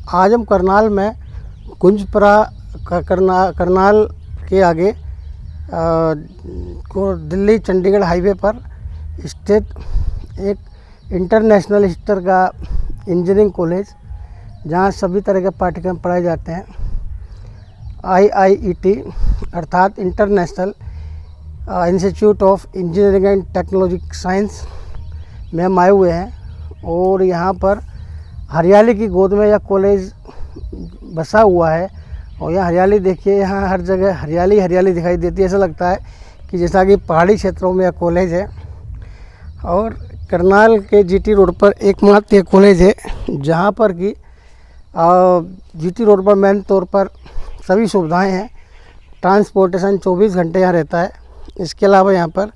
आज हम करनाल में कुंजपुरा करनाल के आगे को दिल्ली चंडीगढ़ हाईवे पर स्थित एक इंटरनेशनल स्तर का इंजीनियरिंग कॉलेज, जहाँ सभी तरह के पाठ्यक्रम पढ़ाए जाते हैं, IIET अर्थात international institute of engineering and technology science में हम आए हुए हैं। और यहाँ पर हरियाली की गोद में यह कॉलेज बसा हुआ है। और यहाँ हरियाली देखिए, यहाँ हर जगह हरियाली हरियाली दिखाई देती है। ऐसा लगता है कि जैसा कि पहाड़ी क्षेत्रों में यह कॉलेज है। और करनाल के GT रोड पर एकमात्र यह कॉलेज है जहाँ पर कि GT रोड पर मेन तौर पर सभी सुविधाएं हैं। ट्रांसपोर्टेशन 24 घंटे यहाँ रहता है। इसके अलावा यहाँ पर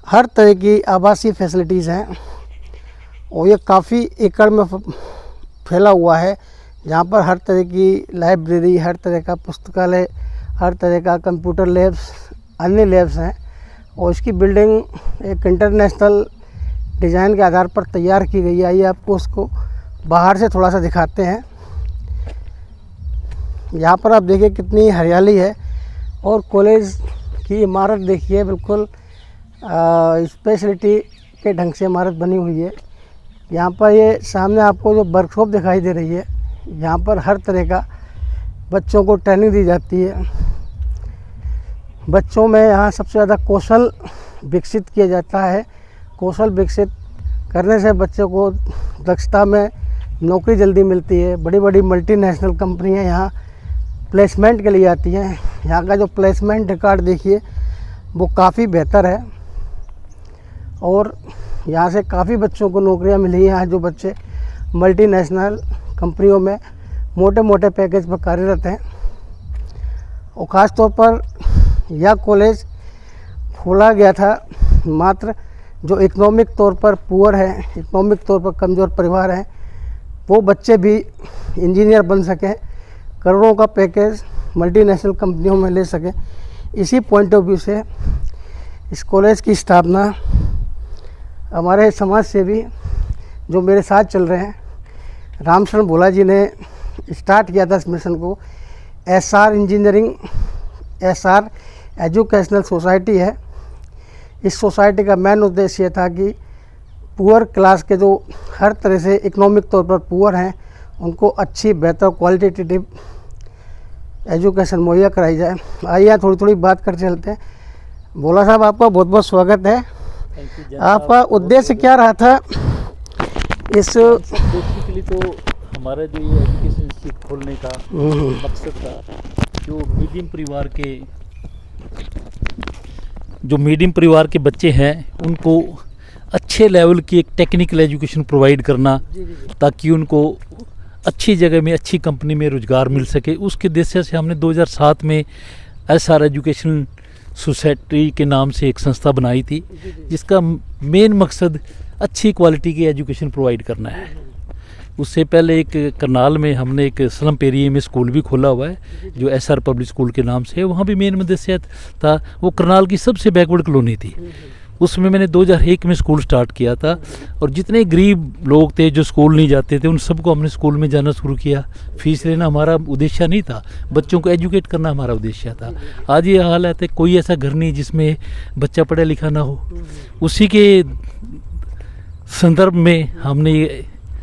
हर तरह की आवासीय फैसिलिटीज़ हैं। और ये काफ़ी एकड़ में फैला हुआ है, जहाँ पर हर तरह की लाइब्रेरी, हर तरह का पुस्तकालय, हर तरह का कंप्यूटर लैब्स, अन्य लैब्स हैं। और इसकी बिल्डिंग एक इंटरनेशनल डिज़ाइन के आधार पर तैयार की गई है। आइए आपको उसको बाहर से थोड़ा सा दिखाते हैं। यहाँ पर आप देखिए कितनी हरियाली है। और कॉलेज की इमारत देखिए, बिल्कुल स्पेशलिटी के ढंग से इमारत बनी हुई है। यहाँ पर ये सामने आपको जो वर्कशॉप दिखाई दे रही है, यहाँ पर हर तरह का बच्चों को ट्रेनिंग दी जाती है। बच्चों में यहाँ सबसे ज़्यादा कौशल विकसित किया जाता है। कौशल विकसित करने से बच्चों को दक्षता में नौकरी जल्दी मिलती है। बड़ी बड़ी मल्टीनेशनल कंपनियाँ यहाँ प्लेसमेंट के लिए आती हैं। यहाँ का जो प्लेसमेंट रिकॉर्ड देखिए, वो काफ़ी बेहतर है। और यहाँ से काफ़ी बच्चों को नौकरियाँ मिली हैं। यहाँ जो बच्चे मल्टीनेशनल कंपनियों में मोटे मोटे पैकेज पर कार्यरत हैं। और ख़ास तौर पर यह कॉलेज खोला गया था मात्र जो इकोनॉमिक तौर पर पुअर हैं, इकोनॉमिक तौर पर कमज़ोर परिवार हैं, वो बच्चे भी इंजीनियर बन सकें, करोड़ों का पैकेज मल्टीनेशनल कंपनियों में ले सकें। इसी पॉइंट ऑफ व्यू से इस कॉलेज की स्थापना हमारे समाज सेवी जो मेरे साथ चल रहे हैं, रामशरण भोला जी ने स्टार्ट किया था इस मिशन को। SR engineering, SR educational society है। इस सोसाइटी का मेन उद्देश्य ये था कि पुअर क्लास के जो हर तरह से इकोनॉमिक तौर पर पुअर हैं, उनको अच्छी बेहतर क्वालिटेटिव एजुकेशन मुहैया कराई जाए। आइए थोड़ी थोड़ी बात कर चलते हैं। भोला साहब, आपका बहुत बहुत स्वागत है। आपका उद्देश्य क्या रहा था इस? बेसिकली तो हमारा जो ये एजुकेशन इंस्टीट्यूट खोलने का मकसद था, जो मीडियम परिवार के बच्चे हैं, उनको अच्छे लेवल की एक टेक्निकल एजुकेशन प्रोवाइड करना, ताकि उनको अच्छी जगह में, अच्छी कंपनी में रोज़गार मिल सके। उसके उद्देश्य से हमने 2007 में SR एजुकेशन सोसाइटी के नाम से एक संस्था बनाई थी, जिसका मेन मकसद अच्छी क्वालिटी की एजुकेशन प्रोवाइड करना है। उससे पहले एक करनाल में हमने एक स्लम एरिया में स्कूल भी खोला हुआ है, जो SR पब्लिक स्कूल के नाम से है। वहाँ भी मेन उद्देश्य था, वो करनाल की सबसे बैकवर्ड कॉलोनी थी। उसमें मैंने 2001 में स्कूल स्टार्ट किया था। और जितने गरीब लोग थे जो स्कूल नहीं जाते थे, उन सबको हमने स्कूल में जाना शुरू किया। फीस लेना हमारा उद्देश्य नहीं था, बच्चों को एजुकेट करना हमारा उद्देश्य था। आज ये हालत है, कोई ऐसा घर नहीं जिसमें बच्चा पढ़ा लिखा ना हो। उसी के संदर्भ में हमने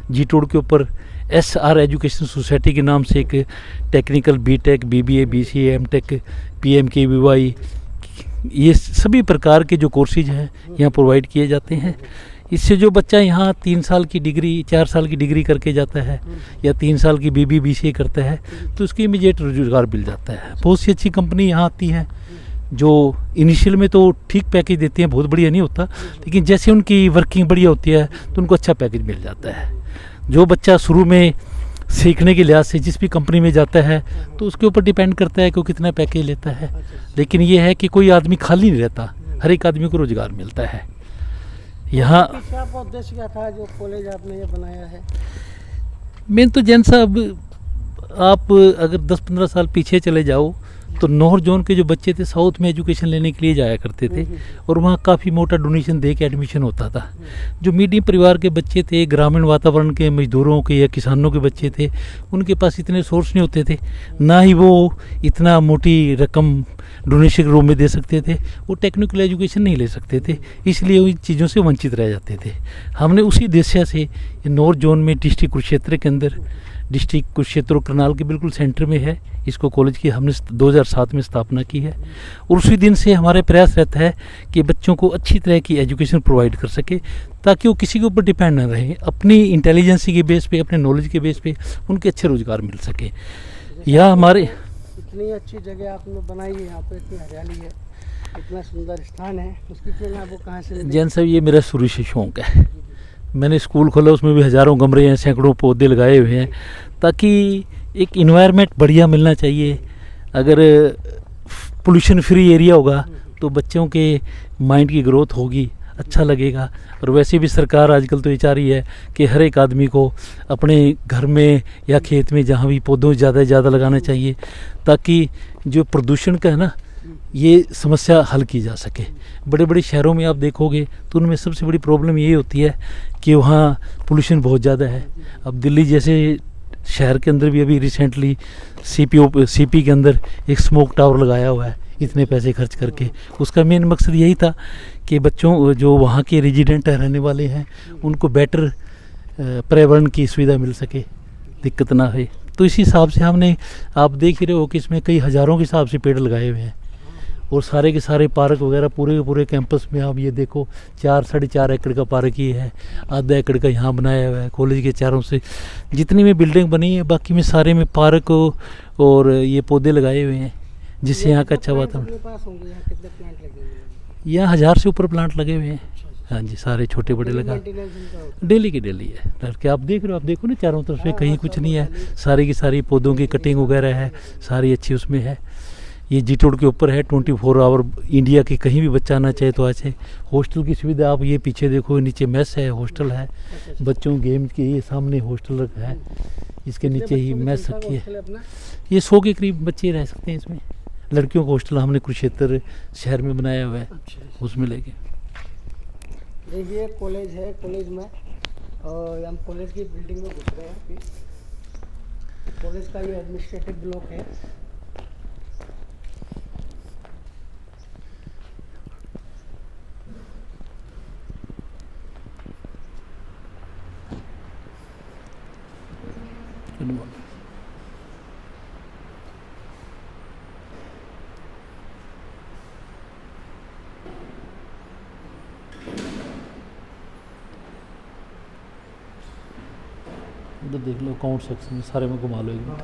GT रोड के ऊपर SR एजुकेशन सोसाइटी के नाम से एक technical BTech, BBA, BCA, MTech, PMKVY, ये सभी प्रकार के जो कोर्सेज हैं यहाँ प्रोवाइड किए जाते हैं। इससे जो बच्चा यहाँ 3 साल की डिग्री, 4 साल की डिग्री करके जाता है, या 3 साल की BBA, BCA करता है, तो उसकी इमीडिएट रोजगार मिल जाता है। बहुत सी अच्छी कंपनी यहाँ आती हैं, जो इनिशियल में तो ठीक पैकेज देती हैं, बहुत बढ़िया नहीं होता, लेकिन जैसे उनकी वर्किंग बढ़िया होती है तो उनको अच्छा पैकेज मिल जाता है। जो बच्चा शुरू में सीखने के लिहाज से जिस भी कंपनी में जाता है, तो उसके ऊपर डिपेंड करता है कि वो कितना पैकेज लेता है। लेकिन ये है कि कोई आदमी खाली नहीं रहता, हर एक आदमी को रोजगार मिलता है। यहाँ आपका उद्देश्य क्या था जो कॉलेज आपने ये बनाया है? मेन तो जैन साहब, आप अगर 10-15 साल पीछे चले जाओ तो नॉर्थ जोन के जो बच्चे थे साउथ में एजुकेशन लेने के लिए जाया करते थे और वहाँ काफ़ी मोटा डोनेशन दे के एडमिशन होता था। जो मीडियम परिवार के बच्चे थे, ग्रामीण वातावरण के मजदूरों के या किसानों के बच्चे थे, उनके पास इतने सोर्स नहीं होते थे, ना ही वो इतना मोटी रकम डोनेशन के रूप में दे सकते थे, वो टेक्निकल एजुकेशन नहीं ले सकते थे, इसलिए वो इन चीज़ों से वंचित रह जाते थे। हमने उसी दृष्टि से नॉर्थ जोन में डिस्ट्रिक्ट कुरुक्षेत्र के अंदर, डिस्ट्रिक्ट कुरुक्षेत्र करनाल के बिल्कुल सेंटर में है, इसको कॉलेज की हमने 2007 में स्थापना की है और उसी दिन से हमारा प्रयास रहता है कि बच्चों को अच्छी तरह की एजुकेशन प्रोवाइड कर सके ताकि वो किसी के ऊपर डिपेंड न रहे, अपनी इंटेलिजेंसी के बेस पे, अपने नॉलेज के बेस पे उनके अच्छे रोजगार मिल सके। यह हमारे इतनी अच्छी जगह आपने बनाई है, यहाँ पे इतनी हरियाली है, इतना सुंदर स्थान है, उसकी प्रेरणा आपको कहाँ से मिली? जैन साहब, ये मेरा शुरू से शौक़ है। मैंने स्कूल खोला, उसमें भी हज़ारों गमले हैं, सैकड़ों पौधे लगाए हुए हैं ताकि एक इन्वायरमेंट बढ़िया मिलना चाहिए। अगर पोल्यूशन फ्री एरिया होगा तो बच्चों के माइंड की ग्रोथ होगी, अच्छा लगेगा। और वैसे भी सरकार आजकल तो ये चाह रही है कि हर एक आदमी को अपने घर में या खेत में जहाँ भी पौधों ज़्यादा से ज़्यादा लगाना चाहिए ताकि जो प्रदूषण का है ना, ये समस्या हल की जा सके। बड़े बड़े शहरों में आप देखोगे तो उनमें सबसे बड़ी प्रॉब्लम ये होती है कि वहाँ पोल्यूशन बहुत ज़्यादा है। अब दिल्ली जैसे शहर के अंदर भी अभी रिसेंटली सीपी के अंदर एक स्मोक टावर लगाया हुआ है, इतने पैसे खर्च करके। उसका मेन मकसद यही था कि बच्चों जो वहाँ के रेजिडेंट रहने वाले हैं उनको बेटर पर्यावरण की सुविधा मिल सके, दिक्कत ना हो। तो इसी हिसाब से हमने, आप देख ही रहे हो कि इसमें कई हज़ारों के हिसाब से पेड़ लगाए हुए हैं और सारे के सारे पार्क वगैरह पूरे के पूरे कैंपस में आप ये देखो 4-4.5 एकड़ का पार्क ही है, आधा एकड़ का यहाँ बनाया हुआ है। कॉलेज के चारों से जितनी में बिल्डिंग बनी है बाकी में सारे में पार्क और ये पौधे लगाए हुए हैं जिससे यहाँ का अच्छा वातावरण। यहाँ 1000 से ऊपर प्लांट लगे हुए हैं। हाँ जी, सारे छोटे बड़े लगा, डेली की डेली है। लड़के आप देख रहे हो, आप देखो ना चारों तरफ से कहीं कुछ नहीं है, सारी की सारी पौधों की कटिंग वगैरह है, सारी अच्छी उसमें है। ये जी रोड के ऊपर है, 24 आवर इंडिया के कहीं भी बच्चा आना चाहे तो आ जाए। हॉस्टल की सुविधा आप ये पीछे देखो, नीचे मेस है, हॉस्टल है बच्चों गेम के, ये सामने हॉस्टल रखा है, इसके नीचे ही मेस रखी है। ये 100 के करीब बच्चे रह सकते हैं इसमें। लड़कियों का हॉस्टल हमने कुरुक्षेत्र शहर में बनाया हुआ है, उसमें लेके। देखिए कॉलेज है, कॉलेज में और हम कॉलेज की बिल्डिंग में घुस रहे हैं। कॉलेज का ये एडमिनिस्ट्रेटिव ब्लॉक है। उधर देख लो अकाउंट सेक्शन में, सारे में घुमा लो एक मिनट।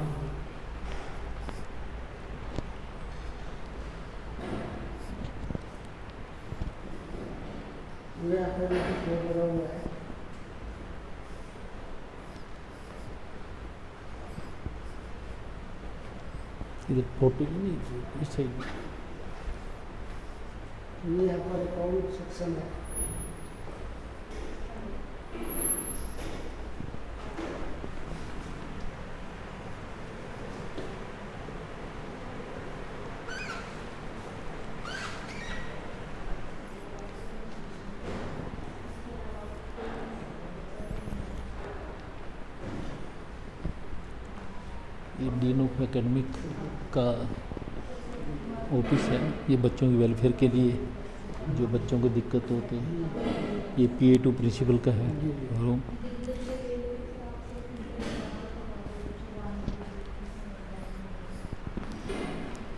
इधर फोटो नहीं, इस साइड ये यहाँ पर अकाउंट सेक्शन है। ये डीन ऑफ एकेडमिक का ऑफिस है, ये बच्चों के वेलफेयर के लिए जो बच्चों को दिक्कत होती है। ये PA2 प्रिंसिपल का है रूम।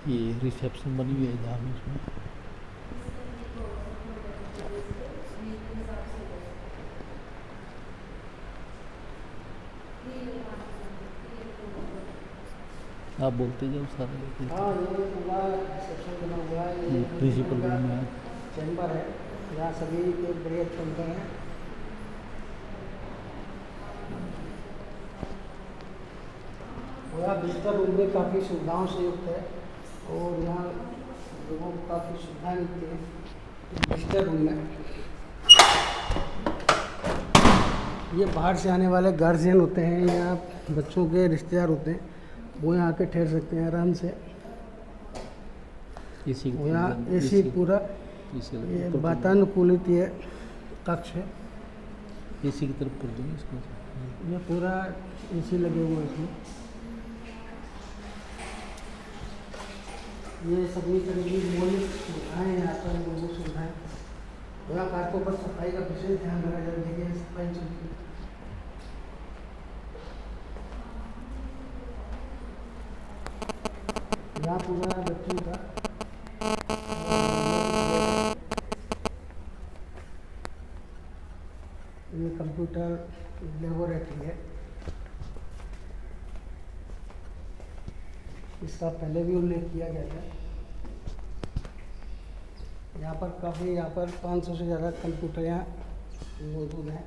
ये रिसेप्शन बनी हुई है जहाँ में इसमें आप बोलते जाओ सारे। हाँ, ये पूरा रिसेप्शन बना हुआ है, ये प्रिंसिपल रूम है, चैम्बर है, यहाँ सभी के ब्रेक चलते हैं। पूरा बिस्तर रूम में काफ़ी सुविधाओं से युक्त है और यहाँ लोगों को काफ़ी सुविधाएं मिलती है बिस्तर रूम में। ये बाहर से आने वाले गार्जियन होते हैं या बच्चों के रिश्तेदार होते हैं, वो यहाँ आके ठहर सकते हैं आराम से। एसी यहाँ एसी पूरा, ये वातानुकूलित ये कक्ष है। एसी की तरफ कर देंगे इसको। ये पूरा एसी लगे हुए हैं इसमें। ये सभी तरह की मौलिक सुविधाएँ यहाँ पर, मूलभूत सुविधाएँ। यहाँ खासतौर पर सफाई का विशेष ध्यान रखा जाए। देखिए सफाई चलती है। यहाँ पूरा बच्चों का ये कंप्यूटर लेबोरेटरी है। इसका पहले भी उल्लेख किया गया था। यहाँ पर काफ़ी, यहाँ पर 500 से ज़्यादा कंप्यूटर यहाँ मौजूद हैं।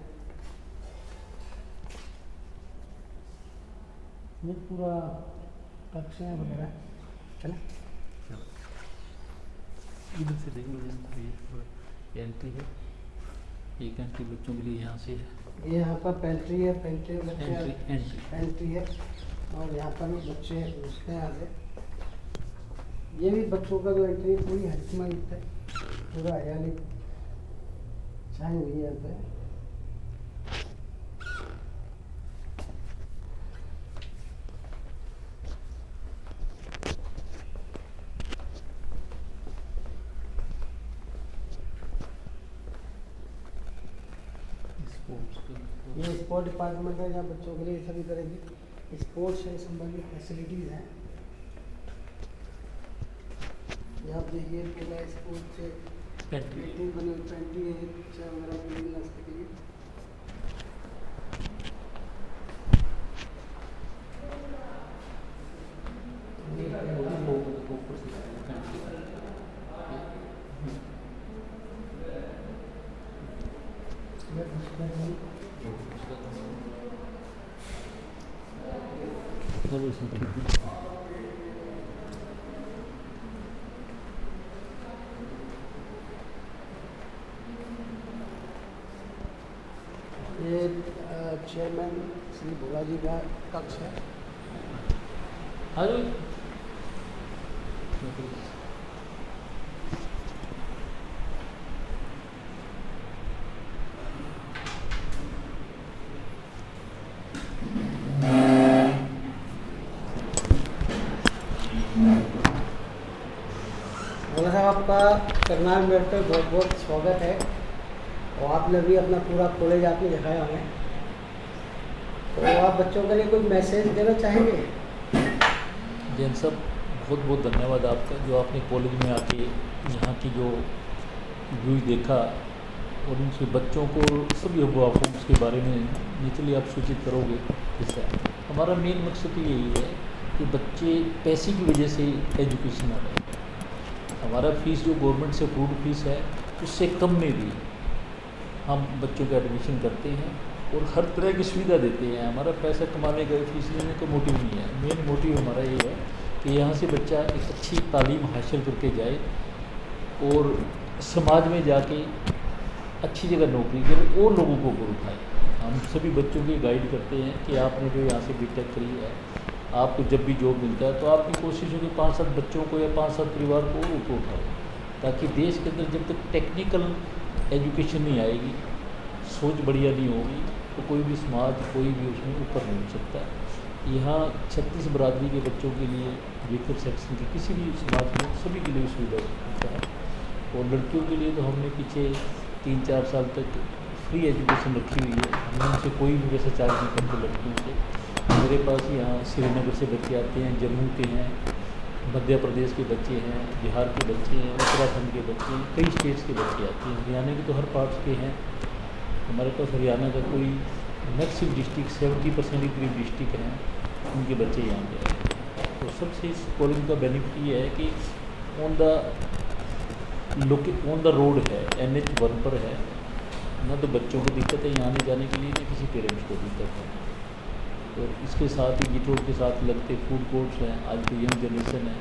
ये पूरा कक्षाएँ वगैरह चले। इधर से देख लो, ये एंट्री है, एक एंट्री बच्चों के लिए यहाँ से है। ये यहाँ पर पेंट्री है, पेंट्री में बच्चे एंट्री पेंट्री है, और यहाँ पर भी बच्चे घुसते हैं आगे। ये भी बच्चों का जो एंट्री है पूरी हरितमय है, पूरा हरियाली छाई हुई है यहाँ पे। ये स्पोर्ट डिपार्टमेंट है, जहाँ बच्चों के लिए सभी तरह की स्पोर्ट्स से संबंधित फैसिलिटीज़ हैं। यहाँ आप देखिए पूरा स्पोर्ट से पेंटिंग बनी हुई, पेंटिंग है बच्चा वगैरह के लिए, नाश्ते के लिए। ये चेयरमैन श्री भोला जी का कक्ष है। भोला साहब, आपका करनाल मेट पर बहुत बहुत स्वागत है। और आपने भी अपना पूरा कॉलेज आपने दिखाया हमें, तो आप बच्चों के लिए कुछ मैसेज देना चाहेंगे? जैन साहब, बहुत बहुत धन्यवाद आपका, जो आपने कॉलेज में आके यहाँ की जो व्यू देखा और उनसे बच्चों को, सभी अभिभावकों के बारे में जितनी आप सूचित करोगे। इससे हमारा मेन मकसद तो यही है कि बच्चे पैसे की वजह से एजुकेशन आ रहे हैं। हमारा फीस जो गवर्नमेंट से अप्रूव्ड फीस है उससे कम में भी हम बच्चों का एडमिशन करते हैं और हर तरह की सुविधा देते हैं। हमारा पैसा कमाने का, फीस लेने का मोटिव नहीं है। मेन मोटिव हमारा ये है कि यहाँ से बच्चा एक अच्छी तालीम हासिल करके जाए और समाज में जाके अच्छी जगह नौकरी करे और लोगों को ऊपर उठाए। हम सभी बच्चों की गाइड करते हैं कि आपने जो यहाँ से बीटेक करी है, आपको जब भी जॉब मिलता है तो आपकी कोशिश हो कि 5-7 बच्चों को या 5-7 परिवार को ऊपर उठाओ, ताकि देश के अंदर जब तक टेक्निकल एजुकेशन नहीं आएगी, सोच बढ़िया नहीं होगी, तो कोई भी समाज, कोई भी उसमें ऊपर नहीं हो सकता। यहाँ 36 बरादरी के बच्चों के लिए, वेकर सेक्शन के किसी भी समाज में सभी के लिए सुविधा होता है। और लड़कियों के लिए तो हमने पीछे 3-4 साल तक फ्री एजुकेशन रखी हुई है। हमने उनसे कोई भी वैसा चार्ज नहीं करते लड़कियों से। मेरे पास यहाँ श्रीनगर से बच्चे आते हैं, जम्मू के हैं, मध्य प्रदेश के बच्चे हैं, बिहार के बच्चे हैं, उत्तराखंड के बच्चे हैं, कई स्टेट्स के बच्चे आते हैं। हरियाणा के तो हर पार्ट्स के हैं। हमारे पास हरियाणा का कोई मैक्सिमम डिस्ट्रिक्ट 70% के करीब डिस्ट्रिक्ट हैं, उनके बच्चे यहाँ पे आए हैं। तो सबसे इस कॉलेज का बेनिफिट ये है कि ऑन द रोड है, NH1 पर है ना, तो बच्चों को दिक्कत है यहाँ आने जाने के लिए, ना किसी पेरेंट्स को दिक्कत है। और इसके साथ ही जीट रोड के साथ लगते फूड कोर्ट्स हैं। आज की यंग जनरेशन है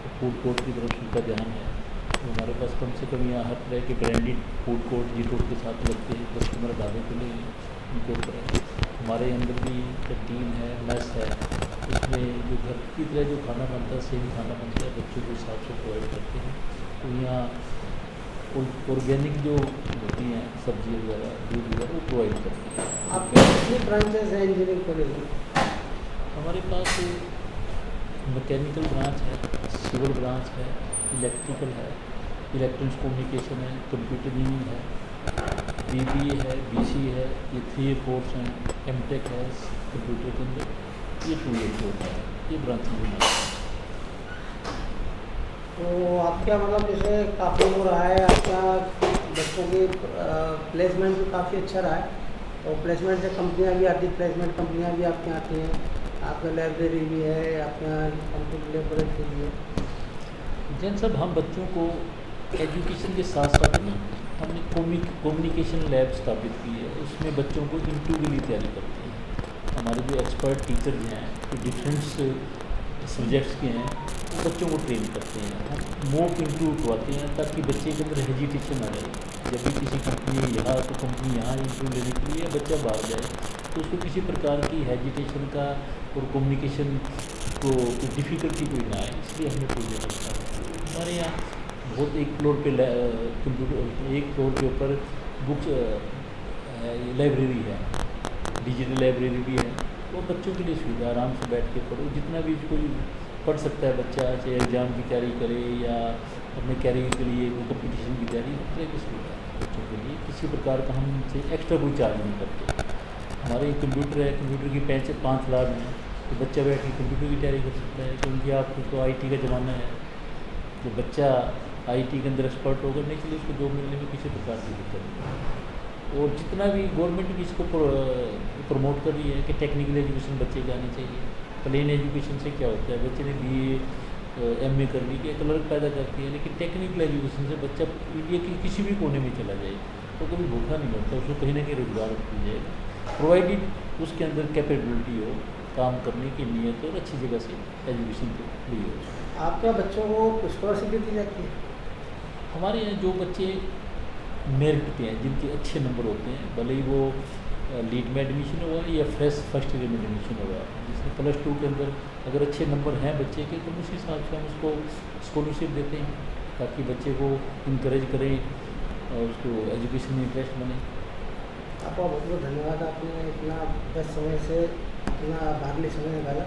तो फूड कोर्ट की तरफ उनका ध्यान है। तो हमारे पास कम से कम यहाँ हर तरह के ब्रांडेड फूड कोर्ट जीट रोड के साथ लगते हैं। कस्टमर ढाबे के लिए उनको हमारे अंदर भी कैंटीन है, मेस है, उसमें जो घर की तरह जो खाना बनता है सेम खाना बनता है, बच्चों को हिसाब से प्रोवाइड करते हैं। तो यहाँ ऑर्गेनिक जो होती हैं सब्जी वगैरह, दूध वगैरह, वो प्रोवाइड करते हैं। आपके कितनी ब्रांचेस हैं इंजीनियरिंग कॉलेज में? हमारे पास मैकेनिकल ब्रांच है, सिविल ब्रांच है, इलेक्ट्रिकल है, इलेक्ट्रॉनिक्स कम्युनिकेशन है, कंप्यूटर इंजीनियरिंग है, BBA है, BC है, ये 3 ईयर कोर्स हैं, MTech है कंप्यूटर के अंदर, ये 2 ईयर कोर्स है, ये ब्रांच में है। तो आपका मतलब जैसे काफ़ी हो रहा है, आपका बच्चों की प्लेसमेंट भी काफ़ी अच्छा रहा है, तो प्लेसमेंट से कंपनियां भी आती, प्लेसमेंट कंपनियां भी आपके यहाँ आती हैं, आपका लाइब्रेरी भी है, आपके यहाँ कंप्यूटर लेबोरेटरी भी है। जैन साहब, हम बच्चों को एजुकेशन के साथ साथ ना हमने कम्युनिकेशन लैब स्थापित की है, उसमें बच्चों को इंटरव्यू के लिए तैयारी करते हैं। हमारे जो एक्सपर्ट टीचर्स हैं जो डिफरेंट सब्जेक्ट्स के हैं, वो बच्चों को ट्रेन करते हैं। हम मॉक इंटरव्यू करवाते हैं ताकि बच्चे के अंदर हेजिटेशन आ जाए। जब भी किसी कंपनी यहाँ तो कंपनी यहाँ इंटरव्यू लेने के लिए बच्चा बाहर जाए तो उसको किसी प्रकार की हेजिटेशन का और कम्युनिकेशन को डिफ़िकल्टी कोई ना आए, इसलिए हमने प्रोजेक्ट रखा है। हमारे यहाँ बहुत एक फ्लोर पे कंप्यूटर, एक फ्लोर के ऊपर बुक्स लाइब्रेरी है, डिजिटल लाइब्रेरी भी है, वो बच्चों के लिए सुविधा, आराम से बैठ के पढ़ो, जितना भी कोई पढ़ सकता है बच्चा, चाहे एग्ज़ाम की तैयारी करे या अपने कैरियर के लिए कोई कंपटीशन की तैयारी, हर तरह की सुविधा है बच्चों के लिए। किसी प्रकार का हमसे एक्स्ट्रा कोई चार्ज नहीं करते। हमारे कंप्यूटर है, कंप्यूटर की 5 लैब हैं, तो बच्चा बैठ के कंप्यूटर की तैयारी कर सकता है, क्योंकि आपको तो IT का ज़माना है। जो बच्चा IT के अंदर एक्सपर्ट होगा, नहीं चलिए उसको जॉब मिलने में किसी प्रकार की दिक्कत नहीं। और जितना भी गवर्नमेंट भी इसको प्रमोट कर रही है कि टेक्निकल एजुकेशन बच्चे की आनी चाहिए। प्लेन एजुकेशन से क्या होता है, बच्चे ने BA MA कर ली कि क्लर्क पैदा करती है, लेकिन टेक्निकल एजुकेशन से बच्चा इंडिया के किसी भी कोने में चला जाए तो कभी भूखा नहीं होता, उसको कहीं ना कहीं रोजगार मिल जाएगा, प्रोवाइडेड उसके अंदर कैपेबिलिटी हो, काम करने की नीयत और अच्छी जगह से एजुकेशन के लिए हो। आपके बच्चों को स्कॉलरशिप भी दी जाती है? हमारे यहाँ जो बच्चे मेरिट पे हैं, जिनके अच्छे नंबर होते हैं, भले ही वो लीड में एडमिशन हुआ या फ्रेश फर्स्ट ईयर में एडमिशन हुआ, जिसमें +2 के अंदर अगर अच्छे नंबर हैं बच्चे के, तो उसी हिसाब से हम उसको स्कॉलरशिप देते हैं ताकि बच्चे को इनकरेज करें और उसको एजुकेशन में इंटरेस्ट बने। आपका बहुत बहुत धन्यवाद, आपने इतना 10 समय से इतना भागली समय निकाला।